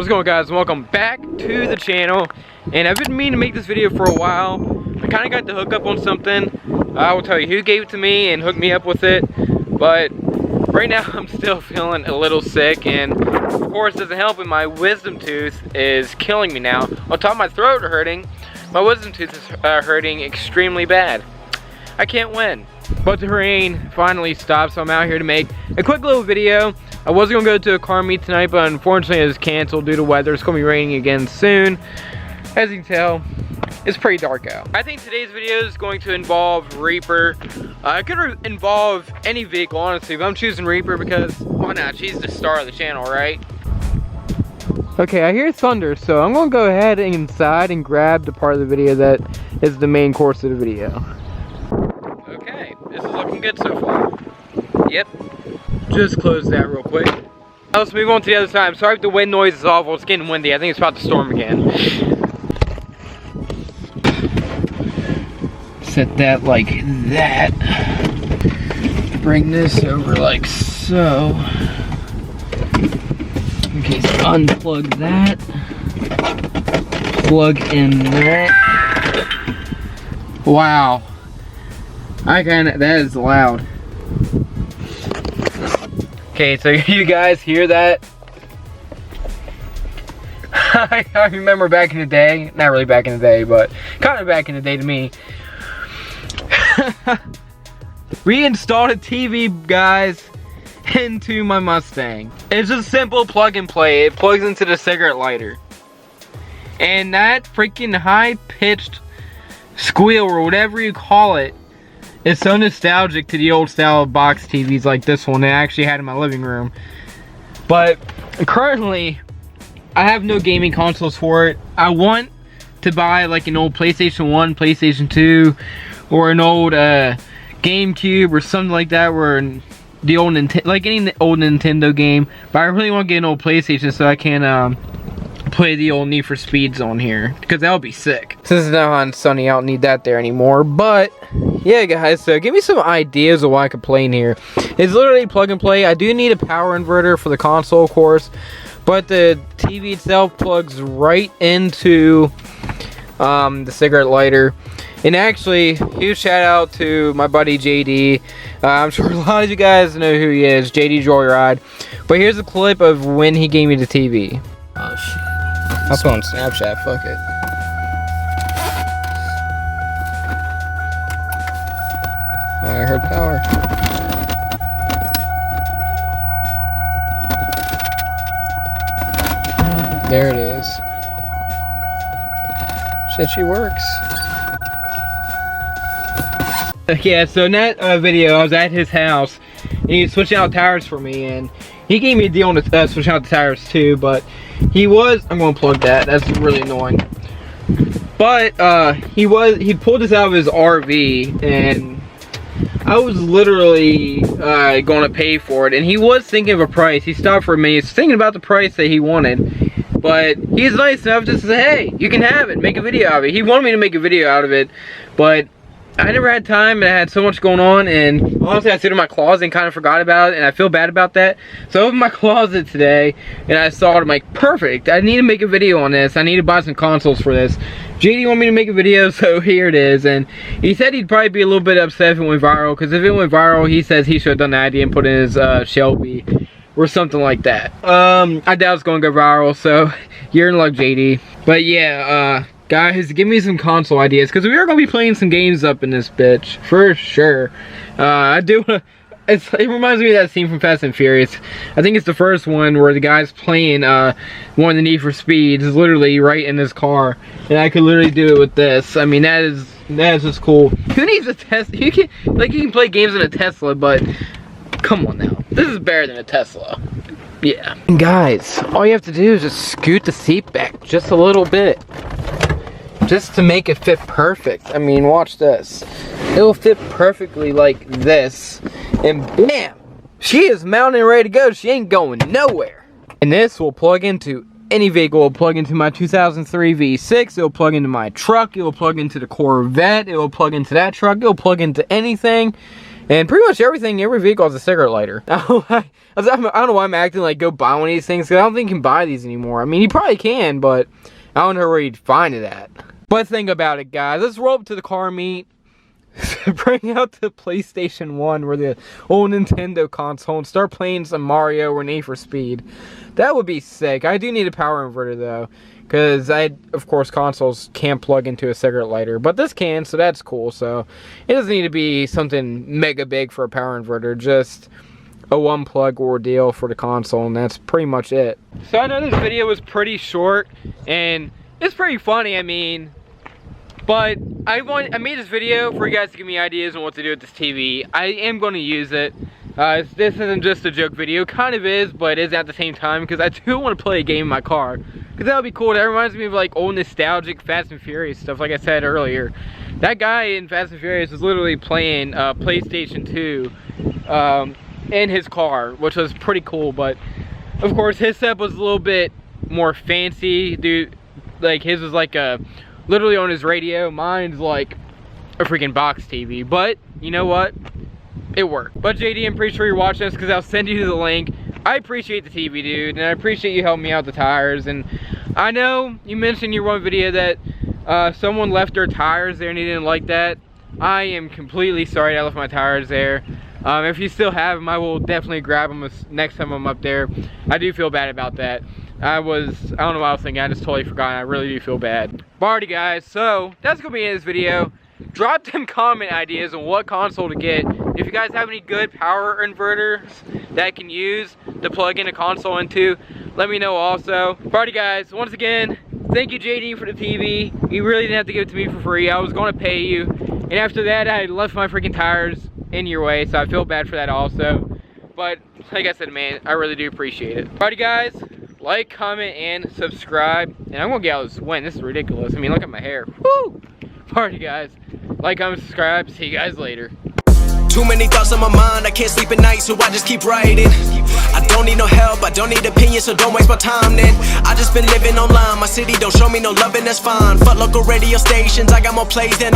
What's going on, guys? Welcome back to the channel. And I've been meaning to make this video for a while. I kind of got the hook up on something. I will tell you who gave it to me and hooked me up with it. But right now I'm still feeling a little sick, and of course it doesn't help it, my wisdom tooth is killing me now. On top of my throat hurting, my wisdom tooth is hurting extremely bad. I can't win. But the rain finally stopped, so I'm out here to make a quick little video. I was gonna go to a car meet tonight, but unfortunately it was canceled due to weather. It's gonna be raining again soon. As you can tell, it's pretty dark out. I think today's video is going to involve Reaper. It could involve any vehicle, honestly, but I'm choosing Reaper because why not? She's the star of the channel, right? Okay, I hear thunder, so I'm gonna go ahead inside and grab the part of the video that is the main course of the video. Okay, this is looking good so far. Yep. Just close that real quick. Now let's move on to the other side. I'm sorry if the wind noise is awful. It's getting windy. I think it's about to storm again. Set that like that. Bring this over like so. Okay, so unplug that. Plug in that. Wow. that is loud. Okay, so you guys hear that? I remember back in the day, not really back in the day, but kind of back in the day to me. Reinstalled a TV, guys, into my Mustang. It's a simple plug and play. It plugs into the cigarette lighter. And that freaking high-pitched squeal, or whatever you call it, it's so nostalgic to the old style of box TVs like this one that I actually had in my living room. But currently, I have no gaming consoles for it. I want to buy like an old PlayStation 1, PlayStation 2, or an old GameCube or something like that, where the old like any old Nintendo game. But I really want to get an old PlayStation so I can play the old Need for Speeds on here, because that would be sick. Since it's now hot and sunny, I don't need that there anymore. But yeah, guys, so give me some ideas of what I could play in here. It's literally plug and play. I do need a power inverter for the console, of course, but the TV itself plugs right into the cigarette lighter. And actually, huge shout out to my buddy JD. I'm sure a lot of you guys know who he is, JD Joyride. But here's a clip of when he gave me the TV. Oh shit. I'll put on Snapchat, fuck it. Oh, I heard power. There it is. Shit, she works. Yeah, so in that video, I was at his house, and he was switching out tires for me, and he gave me a deal on to switch out the tires too, but he was, I'm gonna plug that, that's really annoying. But he pulled this out of his RV, and I was literally gonna pay for it, and he was thinking of a price. He stopped for a minute, he was thinking about the price that he wanted, but he's nice enough just to say, hey, you can have it, make a video out of it. He wanted me to make a video out of it, but I never had time, and I had so much going on, and honestly I sit in my closet and kind of forgot about it, and I feel bad about that. So I opened my closet today, and I saw it, I'm like, perfect, I need to make a video on this. I need to buy some consoles for this. JD wanted me to make a video, so here it is. And he said he'd probably be a little bit upset if it went viral, because if it went viral, he says he should have done the idea and put in his Shelby or something like that. I doubt it's going to go viral, so you're in luck, JD. But yeah, guys, give me some console ideas, because we are going to be playing some games up in this bitch, for sure. I do, it reminds me of that scene from Fast and Furious. I think it's the first one where the guy's playing one of the Need for Speeds, literally right in his car. And I could literally do it with this. I mean, that is just cool. Who needs a Tesla? You can play games in a Tesla, but come on now. This is better than a Tesla. Yeah. Guys, all you have to do is just scoot the seat back just a little bit, just to make it fit perfect. I mean, watch this. It'll fit perfectly like this, and bam! She is mounted and ready to go. She ain't going nowhere. And this will plug into any vehicle. It'll plug into my 2003 V6. It'll plug into my truck. It'll plug into the Corvette. It'll plug into that truck. It'll plug into anything. And pretty much everything, every vehicle has a cigarette lighter. I don't know why I'm acting like go buy one of these things, because I don't think you can buy these anymore. I mean, you probably can, but I don't know where you'd find it at. But think about it, guys. Let's roll up to the car meet. Bring out the PlayStation 1 or the old Nintendo console and start playing some Mario or Need for Speed. That would be sick. I do need a power inverter though, because of course consoles can't plug into a cigarette lighter, but this can, so that's cool. So it doesn't need to be something mega big for a power inverter, just a one plug ordeal for the console, and that's pretty much it. So I know this video was pretty short and it's pretty funny, I mean, but I made this video for you guys to give me ideas on what to do with this TV. I am going to use it. This isn't just a joke video. Kind of is, but it is at the same time, because I do want to play a game in my car. Because that would be cool. That reminds me of like old nostalgic Fast and Furious stuff, like I said earlier. That guy in Fast and Furious was literally playing PlayStation 2 in his car, which was pretty cool. But of course his setup was a little bit more fancy. Dude, like his was like a literally on his radio. Mine's like a freaking box TV, but you know what, it worked. But JD, I'm pretty sure you're watching this, because I'll send you the link. I appreciate the TV, dude, and I appreciate you helping me out with the tires. And I know you mentioned in your one video that someone left their tires there and he didn't like that. I am completely sorry I left my tires there. If you still have them, I will definitely grab them next time I'm up there. I do feel bad about that. I don't know what I was thinking. I just totally forgot. I really do feel bad. But alrighty, guys, so that's gonna be it in this video. Drop them comment ideas on what console to get. If you guys have any good power inverters that I can use to plug in a console into, let me know also. Alrighty, guys, once again, thank you JD for the TV. You really didn't have to give it to me for free. I was going to pay you, and after that I left my freaking tires in your way, so I feel bad for that also. But like I said, man, I really do appreciate it. Alrighty, guys, like, comment, and subscribe. And I'm gonna get out of this wind. This is ridiculous. I mean, look at my hair. Woo! Alrighty, guys, like, comment, subscribe. See you guys later. Too many thoughts on my mind, I can't sleep at night, so I just keep writing. I don't need no help, I don't need opinions, so don't waste my time then. I just been living online, my city don't show me no love, and that's fine. Fuck local radio stations, I got more plays than